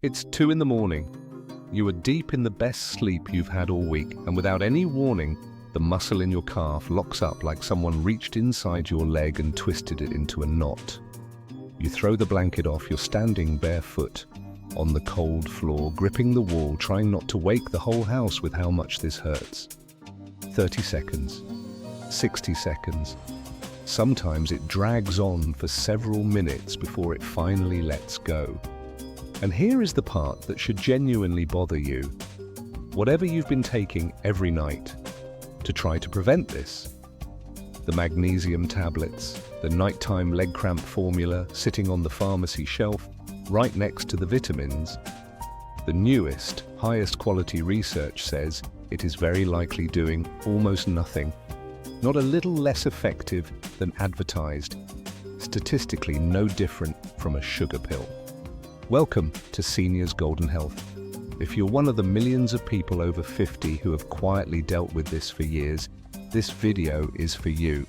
It's 2 in the morning. You are deep in the best sleep you've had all week, and without any warning, the muscle in your calf locks up like someone reached inside your leg and twisted it into a knot. You throw the blanket off, you're standing barefoot on the cold floor, gripping the wall, trying not to wake the whole house with how much this hurts. 30 seconds, 60 seconds. Sometimes it drags on for several minutes before it finally lets go. And here is the part that should genuinely bother you. Whatever you've been taking every night to try to prevent this, the magnesium tablets, the nighttime leg cramp formula sitting on the pharmacy shelf right next to the vitamins, the newest, highest quality research says it is very likely doing almost nothing, not a little less effective than advertised, statistically no different from a sugar pill. Welcome to Seniors Golden Health. If you're one of the millions of people over 50 who have quietly dealt with this for years, this video is for you.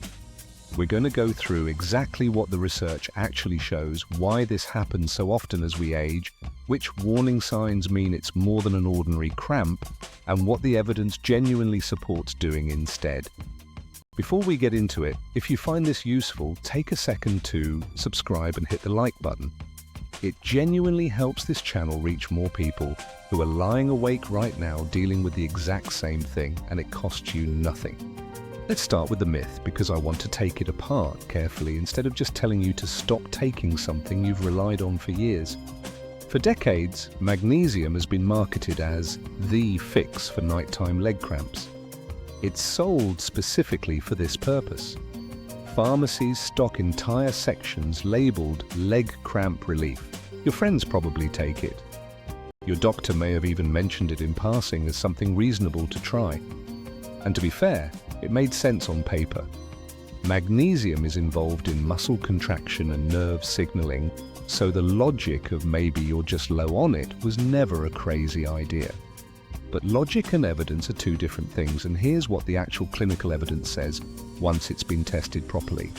We're going to go through exactly what the research actually shows, why this happens so often as we age, which warning signs mean it's more than an ordinary cramp, and what the evidence genuinely supports doing instead. Before we get into it, if you find this useful, take a second to subscribe and hit the like button. It genuinely helps this channel reach more people who are lying awake right now dealing with the exact same thing, and it costs you nothing. Let's start with the myth, because I want to take it apart carefully instead of just telling you to stop taking something you've relied on for years. For decades, magnesium has been marketed as the fix for nighttime leg cramps. It's sold specifically for this purpose. Pharmacies stock entire sections labeled leg cramp relief. Your friends probably take it. Your doctor may have even mentioned it in passing as something reasonable to try. And to be fair, it made sense on paper. Magnesium is involved in muscle contraction and nerve signaling, so the logic of maybe you're just low on it was never a crazy idea. But logic and evidence are two different things, and here's what the actual clinical evidence says once it's been tested properly.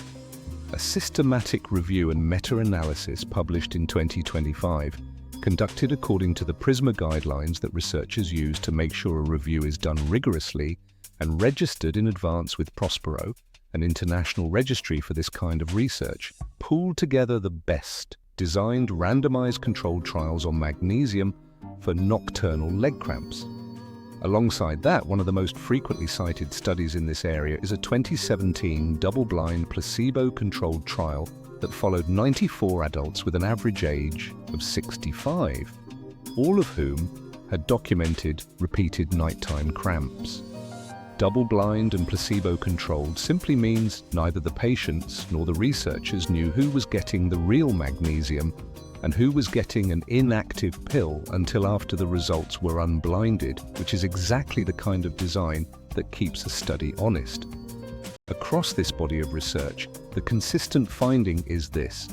A systematic review and meta-analysis published in 2025, conducted according to the PRISMA guidelines that researchers use to make sure a review is done rigorously and registered in advance with Prospero, an international registry for this kind of research, pooled together the best designed randomized controlled trials on magnesium for nocturnal leg cramps. Alongside that, one of the most frequently cited studies in this area is a 2017 double-blind placebo-controlled trial that followed 94 adults with an average age of 65, all of whom had documented repeated nighttime cramps. Double-blind and placebo-controlled simply means neither the patients nor the researchers knew who was getting the real magnesium and who was getting an inactive pill until after the results were unblinded, which is exactly the kind of design that keeps a study honest. Across this body of research, the consistent finding is this: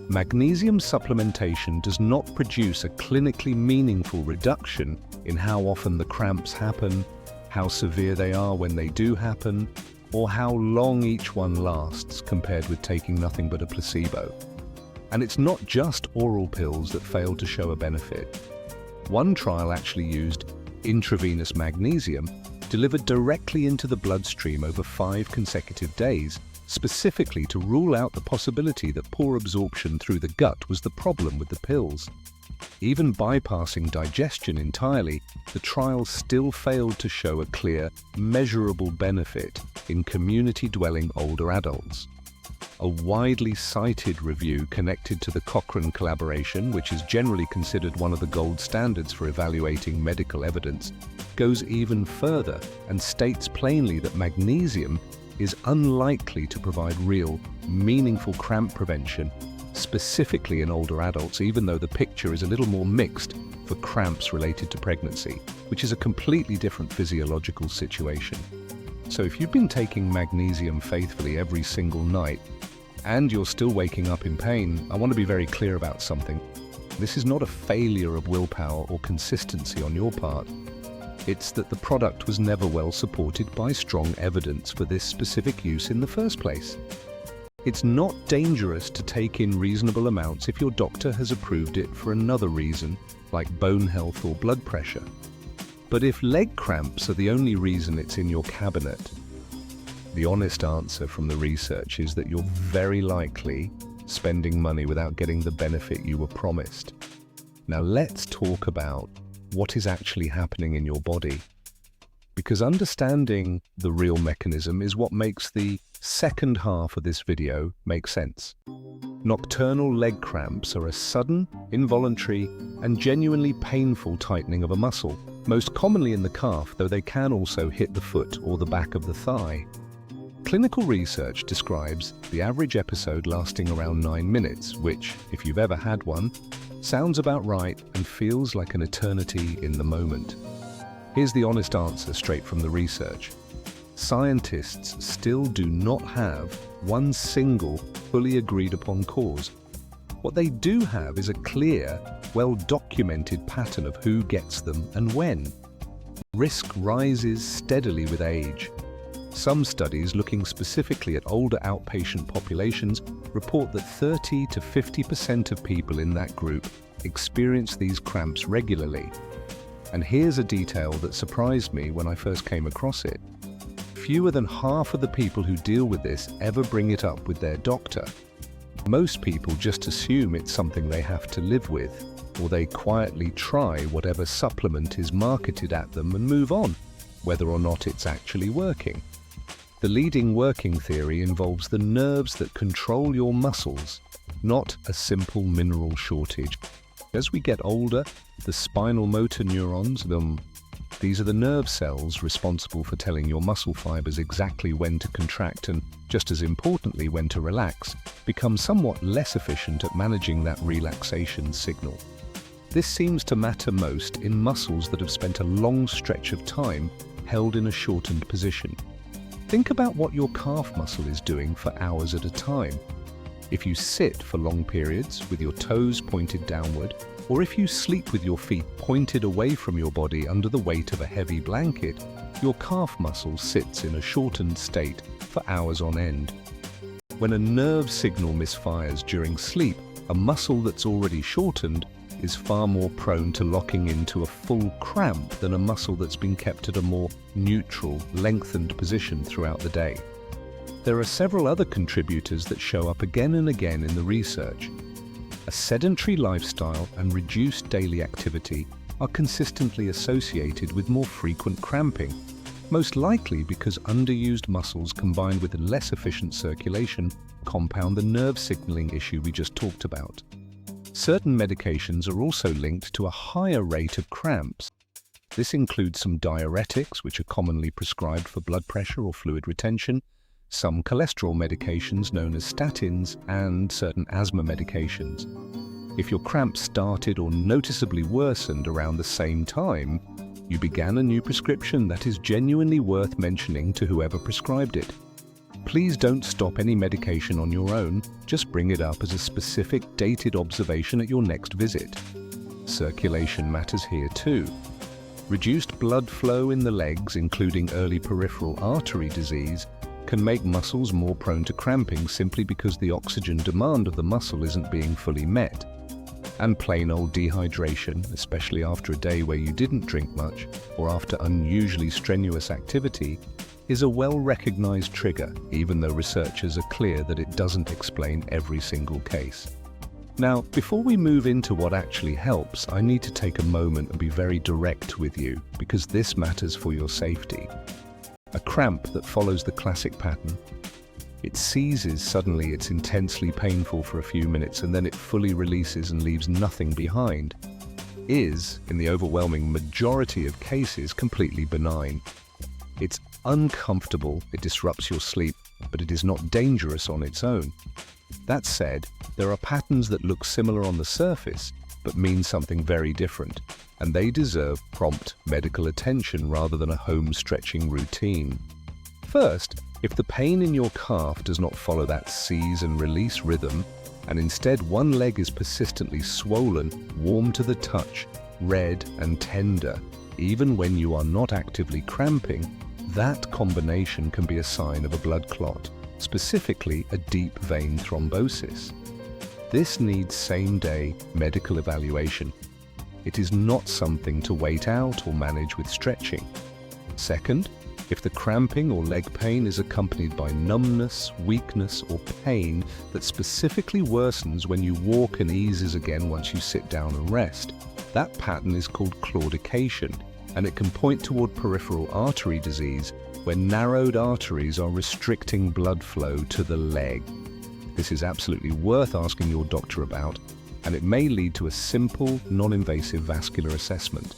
magnesium supplementation does not produce a clinically meaningful reduction in how often the cramps happen, how severe they are when they do happen, or how long each one lasts compared with taking nothing but a placebo. And it's not just oral pills that fail to show a benefit. One trial actually used intravenous magnesium delivered directly into the bloodstream over 5 consecutive days, specifically to rule out the possibility that poor absorption through the gut was the problem with the pills. Even bypassing digestion entirely, the trial still failed to show a clear, measurable benefit in community-dwelling older adults. A widely cited review connected to the Cochrane collaboration, which is generally considered one of the gold standards for evaluating medical evidence, goes even further and states plainly that magnesium is unlikely to provide real, meaningful cramp prevention, specifically in older adults, even though the picture is a little more mixed for cramps related to pregnancy, which is a completely different physiological situation. So if you've been taking magnesium faithfully every single night, and you're still waking up in pain, I want to be very clear about something. This is not a failure of willpower or consistency on your part. It's that the product was never well supported by strong evidence for this specific use in the first place. It's not dangerous to take in reasonable amounts if your doctor has approved it for another reason, like bone health or blood pressure. But if leg cramps are the only reason it's in your cabinet, the honest answer from the research is that you're very likely spending money without getting the benefit you were promised. Now let's talk about what is actually happening in your body, because understanding the real mechanism is what makes the second half of this video make sense. Nocturnal leg cramps are a sudden, involuntary, and genuinely painful tightening of a muscle, most commonly in the calf, though they can also hit the foot or the back of the thigh. Clinical research describes the average episode lasting around 9 minutes, which, if you've ever had one, sounds about right and feels like an eternity in the moment. Here's the honest answer straight from the research. Scientists still do not have one single, fully agreed upon cause. What they do have is a clear, well-documented pattern of who gets them and when. Risk rises steadily with age. Some studies looking specifically at older outpatient populations report that 30 to 50% of people in that group experience these cramps regularly. And here's a detail that surprised me when I first came across it. Fewer than half of the people who deal with this ever bring it up with their doctor. Most people just assume it's something they have to live with, or they quietly try whatever supplement is marketed at them and move on, whether or not it's actually working. The leading working theory involves the nerves that control your muscles, not a simple mineral shortage. As we get older, the spinal motor neurons, these are the nerve cells responsible for telling your muscle fibers exactly when to contract and, just as importantly, when to relax, become somewhat less efficient at managing that relaxation signal. This seems to matter most in muscles that have spent a long stretch of time held in a shortened position. Think about what your calf muscle is doing for hours at a time. If you sit for long periods with your toes pointed downward, or if you sleep with your feet pointed away from your body under the weight of a heavy blanket, your calf muscle sits in a shortened state for hours on end. When a nerve signal misfires during sleep, a muscle that's already shortened is far more prone to locking into a full cramp than a muscle that's been kept at a more neutral, lengthened position throughout the day. There are several other contributors that show up again and again in the research. A sedentary lifestyle and reduced daily activity are consistently associated with more frequent cramping, most likely because underused muscles combined with less efficient circulation compound the nerve signaling issue we just talked about. Certain medications are also linked to a higher rate of cramps. This includes some diuretics, which are commonly prescribed for blood pressure or fluid retention, some cholesterol medications known as statins, and certain asthma medications. If your cramps started or noticeably worsened around the same time, you began a new prescription that is genuinely worth mentioning to whoever prescribed it. Please don't stop any medication on your own, just bring it up as a specific dated observation at your next visit. Circulation matters here too. Reduced blood flow in the legs, including early peripheral artery disease, can make muscles more prone to cramping simply because the oxygen demand of the muscle isn't being fully met. And plain old dehydration, especially after a day where you didn't drink much or after unusually strenuous activity, is a well-recognized trigger, even though researchers are clear that it doesn't explain every single case. Now, before we move into what actually helps, I need to take a moment and be very direct with you, because this matters for your safety. A cramp that follows the classic pattern. It seizes suddenly, it's intensely painful for a few minutes, and then it fully releases and leaves nothing behind, is, in the overwhelming majority of cases, completely benign. It's uncomfortable, it disrupts your sleep, but it is not dangerous on its own. That said, there are patterns that look similar on the surface, but mean something very different, and they deserve prompt medical attention rather than a home-stretching routine. First, if the pain in your calf does not follow that seize and release rhythm, and instead one leg is persistently swollen, warm to the touch, red and tender, even when you are not actively cramping, that combination can be a sign of a blood clot, specifically a deep vein thrombosis. This needs same-day medical evaluation. It is not something to wait out or manage with stretching. Second, if the cramping or leg pain is accompanied by numbness, weakness, or pain that specifically worsens when you walk and eases again once you sit down and rest, that pattern is called claudication, and it can point toward peripheral artery disease where narrowed arteries are restricting blood flow to the leg. This is absolutely worth asking your doctor about, and it may lead to a simple, non-invasive vascular assessment.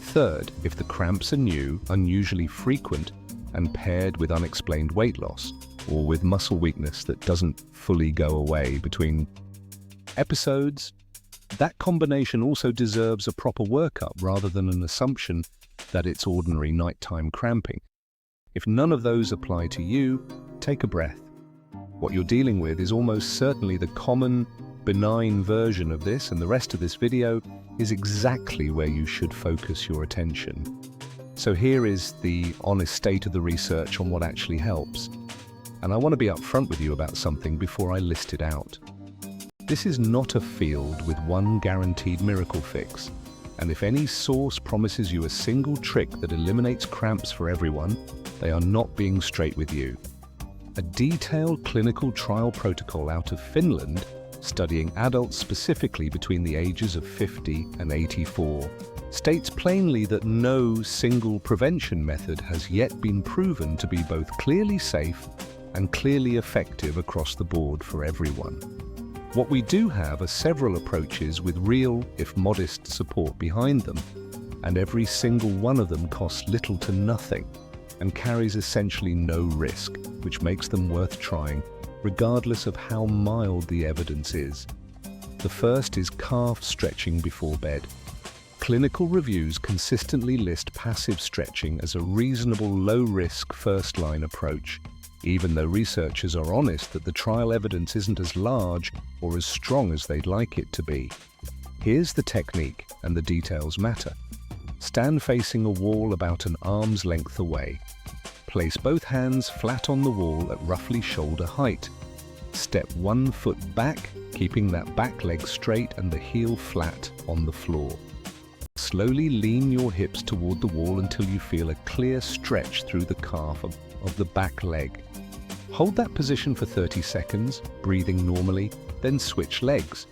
Third, if the cramps are new, unusually frequent, and paired with unexplained weight loss, or with muscle weakness that doesn't fully go away between episodes, that combination also deserves a proper workup rather than an assumption that it's ordinary nighttime cramping. If none of those apply to you, take a breath. What you're dealing with is almost certainly the common, benign version of this, and the rest of this video is exactly where you should focus your attention. So here is the honest state of the research on what actually helps. And I want to be upfront with you about something before I list it out. This is not a field with one guaranteed miracle fix. And if any source promises you a single trick that eliminates cramps for everyone, they are not being straight with you. A detailed clinical trial protocol out of Finland, studying adults specifically between the ages of 50 and 84, states plainly that no single prevention method has yet been proven to be both clearly safe and clearly effective across the board for everyone. What we do have are several approaches with real, if modest, support behind them, and every single one of them costs little to nothing and carries essentially no risk, which makes them worth trying, regardless of how mild the evidence is. The first is calf stretching before bed. Clinical reviews consistently list passive stretching as a reasonable low-risk first-line approach, even though researchers are honest that the trial evidence isn't as large or as strong as they'd like it to be. Here's the technique, and the details matter. Stand facing a wall about an arm's length away. Place both hands flat on the wall at roughly shoulder height. Step 1 foot back, keeping that back leg straight and the heel flat on the floor. Slowly lean your hips toward the wall until you feel a clear stretch through the calf of the back leg. Hold that position for 30 seconds, breathing normally, then switch legs.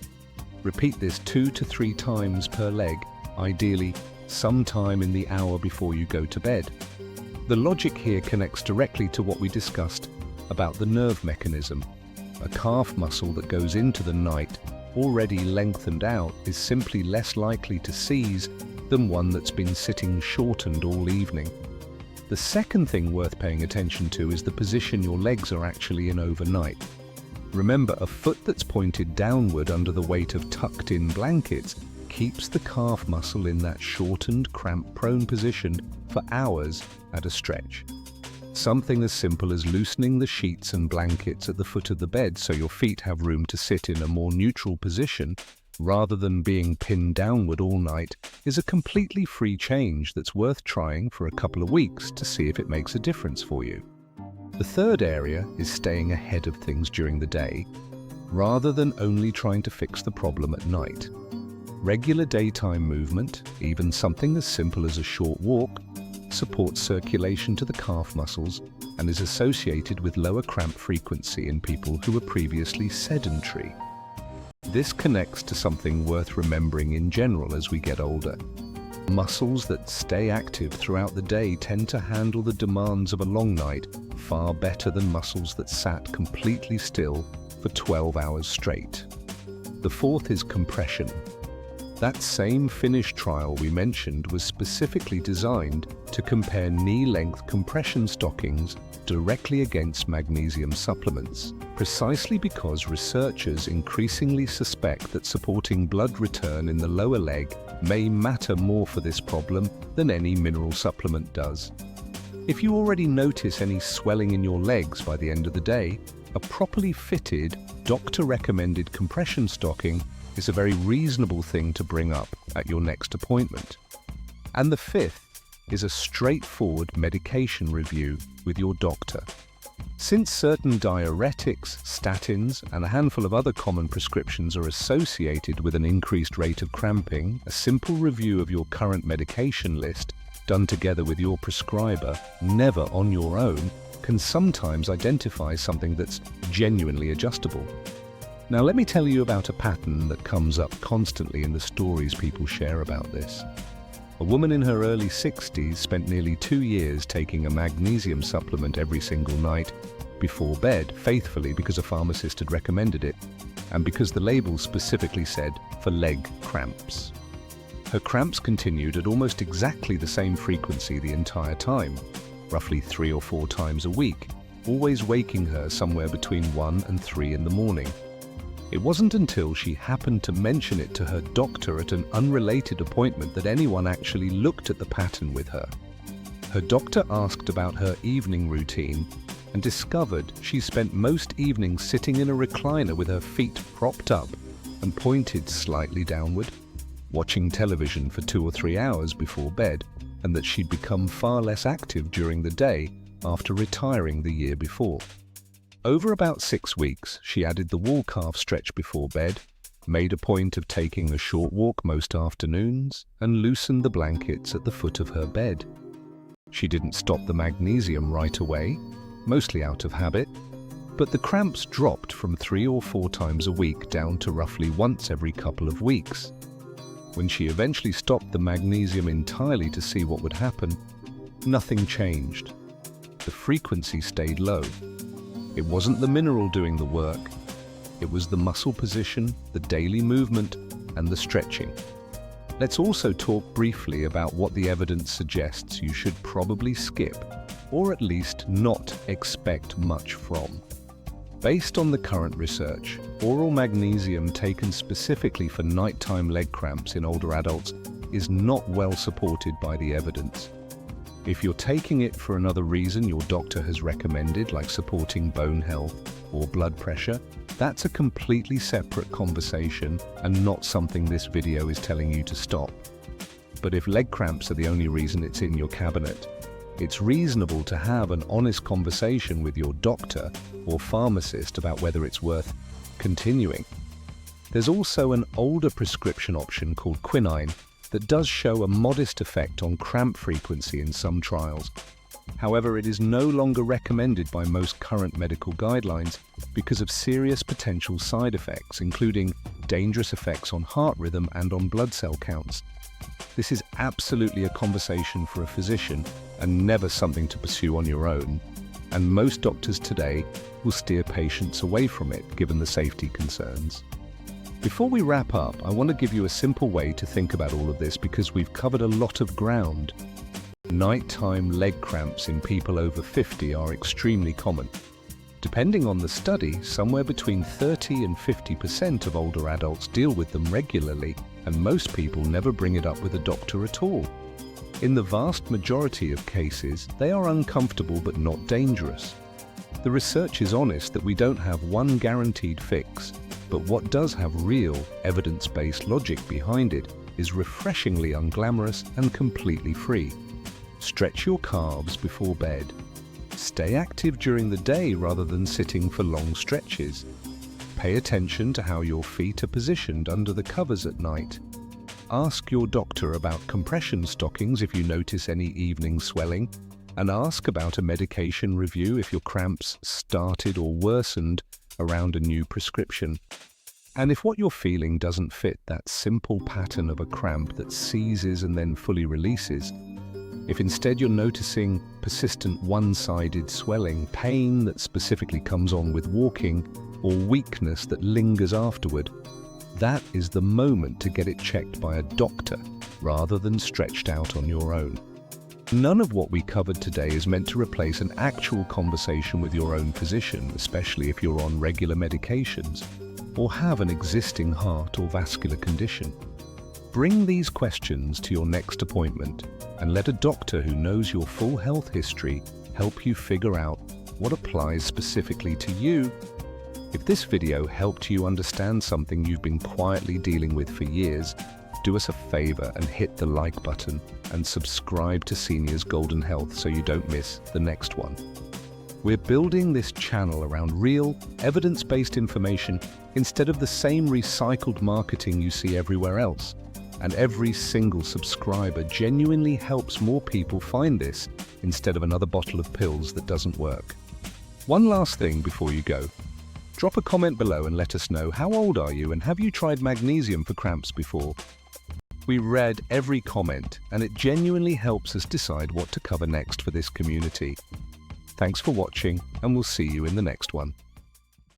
Repeat this 2 to 3 times per leg, ideally sometime in the hour before you go to bed. The logic here connects directly to what we discussed about the nerve mechanism. A calf muscle that goes into the night, already lengthened out, is simply less likely to seize than one that's been sitting shortened all evening. The second thing worth paying attention to is the position your legs are actually in overnight. Remember, a foot that's pointed downward under the weight of tucked-in blankets keeps the calf muscle in that shortened, cramp-prone position for hours at a stretch. Something as simple as loosening the sheets and blankets at the foot of the bed so your feet have room to sit in a more neutral position rather than being pinned downward all night is a completely free change that's worth trying for a couple of weeks to see if it makes a difference for you. The third area is staying ahead of things during the day, rather than only trying to fix the problem at night. Regular daytime movement, even something as simple as a short walk, supports circulation to the calf muscles and is associated with lower cramp frequency in people who were previously sedentary. This connects to something worth remembering in general as we get older. Muscles that stay active throughout the day tend to handle the demands of a long night far better than muscles that sat completely still for 12 hours straight. The fourth is compression. That same Finnish trial we mentioned was specifically designed to compare knee-length compression stockings directly against magnesium supplements, precisely because researchers increasingly suspect that supporting blood return in the lower leg may matter more for this problem than any mineral supplement does. If you already notice any swelling in your legs by the end of the day, a properly fitted, doctor-recommended compression stocking is a very reasonable thing to bring up at your next appointment. And the fifth is a straightforward medication review with your doctor. Since certain diuretics, statins, and a handful of other common prescriptions are associated with an increased rate of cramping, a simple review of your current medication list, done together with your prescriber, never on your own, can sometimes identify something that's genuinely adjustable. Now let me tell you about a pattern that comes up constantly in the stories people share about this. A woman in her early 60s spent nearly 2 years taking a magnesium supplement every single night before bed, faithfully because a pharmacist had recommended it, and because the label specifically said for leg cramps. Her cramps continued at almost exactly the same frequency the entire time, roughly 3 or 4 times a week, always waking her somewhere between 1 and 3 in the morning. It wasn't until she happened to mention it to her doctor at an unrelated appointment that anyone actually looked at the pattern with her. Her doctor asked about her evening routine and discovered she spent most evenings sitting in a recliner with her feet propped up and pointed slightly downward, watching television for 2 or 3 hours before bed, and that she'd become far less active during the day after retiring the year before. Over about 6 weeks, she added the wall calf stretch before bed, made a point of taking a short walk most afternoons, and loosened the blankets at the foot of her bed. She didn't stop the magnesium right away, mostly out of habit, but the cramps dropped from 3 or 4 times a week down to roughly once every couple of weeks. When she eventually stopped the magnesium entirely to see what would happen, nothing changed. The frequency stayed low. It wasn't the mineral doing the work. It was the muscle position, the daily movement, and the stretching. Let's also talk briefly about what the evidence suggests you should probably skip, or at least not expect much from. Based on the current research, oral magnesium taken specifically for nighttime leg cramps in older adults is not well supported by the evidence. If you're taking it for another reason your doctor has recommended, like supporting bone health or blood pressure, that's a completely separate conversation and not something this video is telling you to stop. But if leg cramps are the only reason it's in your cabinet, it's reasonable to have an honest conversation with your doctor or pharmacist about whether it's worth continuing. There's also an older prescription option called Quinine that does show a modest effect on cramp frequency in some trials. However, it is no longer recommended by most current medical guidelines because of serious potential side effects, including dangerous effects on heart rhythm and on blood cell counts. This is absolutely a conversation for a physician and never something to pursue on your own, and most doctors today will steer patients away from it given the safety concerns. Before we wrap up, I want to give you a simple way to think about all of this because we've covered a lot of ground. Nighttime leg cramps in people over 50 are extremely common. Depending on the study, somewhere between 30 and 50% of older adults deal with them regularly, and most people never bring it up with a doctor at all. In the vast majority of cases, they are uncomfortable but not dangerous. The research is honest that we don't have one guaranteed fix, but what does have real, evidence-based logic behind it is refreshingly unglamorous and completely free. Stretch your calves before bed. Stay active during the day rather than sitting for long stretches. Pay attention to how your feet are positioned under the covers at night. Ask your doctor about compression stockings if you notice any evening swelling, and ask about a medication review if your cramps started or worsened around a new prescription. And if what you're feeling doesn't fit that simple pattern of a cramp that seizes and then fully releases, if instead you're noticing persistent one-sided swelling, pain that specifically comes on with walking, or weakness that lingers afterward, that is the moment to get it checked by a doctor rather than stretched out on your own. None of what we covered today is meant to replace an actual conversation with your own physician, especially if you're on regular medications or have an existing heart or vascular condition. Bring these questions to your next appointment and let a doctor who knows your full health history help you figure out what applies specifically to you. If this video helped you understand something you've been quietly dealing with for years, do us a favor and hit the like button and subscribe to Seniors Golden Health so you don't miss the next one. We're building this channel around real, evidence-based information instead of the same recycled marketing you see everywhere else. And every single subscriber genuinely helps more people find this instead of another bottle of pills that doesn't work. One last thing before you go. Drop a comment below and let us know, how old are you and have you tried magnesium for cramps before? We read every comment and it genuinely helps us decide what to cover next for this community. Thanks for watching and we'll see you in the next one.